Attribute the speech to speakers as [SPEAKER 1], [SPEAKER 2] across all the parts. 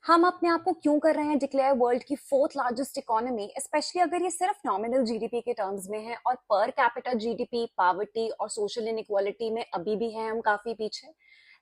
[SPEAKER 1] हम अपने आप को क्यों कर रहे हैं डिक्लेयर वर्ल्ड की फोर्थ लार्जेस्ट इकोनॉमी, स्पेशली अगर ये सिर्फ नॉमिनल जीडीपी के टर्म्स में है और पर कैपिटा जीडीपी, पावर्टी और सोशल इनइक्वालिटी में अभी भी है हम काफी पीछे।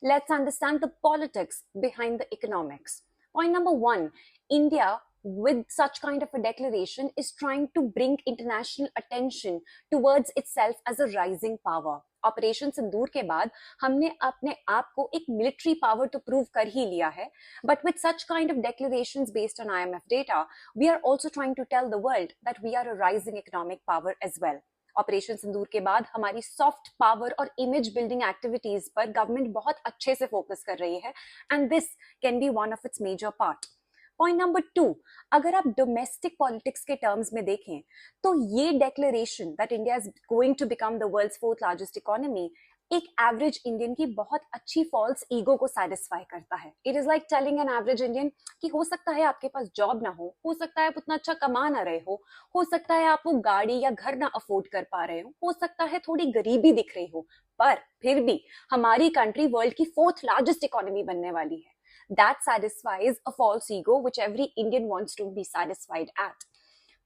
[SPEAKER 1] Let's understand the politics behind the economics. Point number one, India with such kind of a declaration is trying to bring international attention towards itself as a rising power. Operation Sindoor के बाद हमने अपने आप को एक मिलिट्री पावर तो prove कर ही लिया है, but with such kind of declarations based on IMF data, we are also trying to tell the world that we are a rising economic power as well. Operation Sindoor के बाद हमारी soft power और image building activities पर government बहुत अच्छे से focus कर रही है, and this can be one of its major part. Point number two, अगर आप डोमेस्टिक पॉलिटिक्स के टर्म्स में देखें तो ये declaration that India is going to become the world's fourth largest economy एक एवरेज इंडियन की बहुत अच्छी फॉल्स ईगो को सेटिस्फाई करता है। It is like telling an average Indian कि हो सकता है आपके पास जॉब ना हो सकता है आप उतना अच्छा कमा ना रहे हो सकता है आप वो गाड़ी या घर ना अफोर्ड कर पा रहे हो सकता है थोड़ी गरीबी दिख रही हो, पर फिर भी हमारी कंट्री वर्ल्ड की फोर्थ लार्जेस्ट इकोनॉमी बनने वाली है। That satisfies a false ego which every Indian wants to be satisfied at.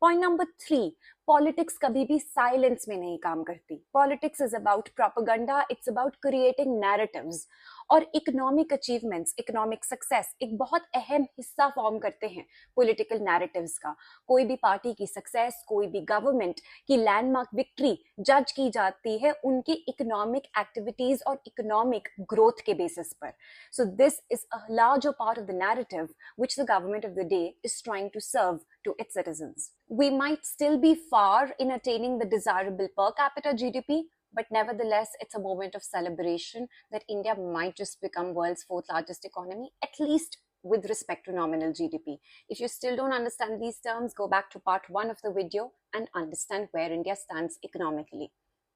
[SPEAKER 1] Point number three, politics कभी भी silence में नहीं काम करती। Politics is about propaganda, it's about creating narratives. और इकोनॉमिक अचीवमेंट्स, इकोनॉमिक सक्सेस एक बहुत अहम हिस्सा फॉर्म करते हैं पॉलिटिकल नैरेटिव्स का। कोई भी पार्टी की सक्सेस, कोई भी गवर्नमेंट की लैंडमार्क विक्ट्री जज की जाती है उनकी इकोनॉमिक एक्टिविटीज और इकोनॉमिक ग्रोथ के बेसिस पर। So this is a larger part of the narrative which the government of the day is trying to serve to its citizens. We might still be far in attaining the desirable per capita GDP, but nevertheless, it's a moment of celebration that India might just become world's fourth largest economy, at least with respect to nominal GDP. If you still don't understand these terms, go back to part 1 of the video and understand where India stands economically.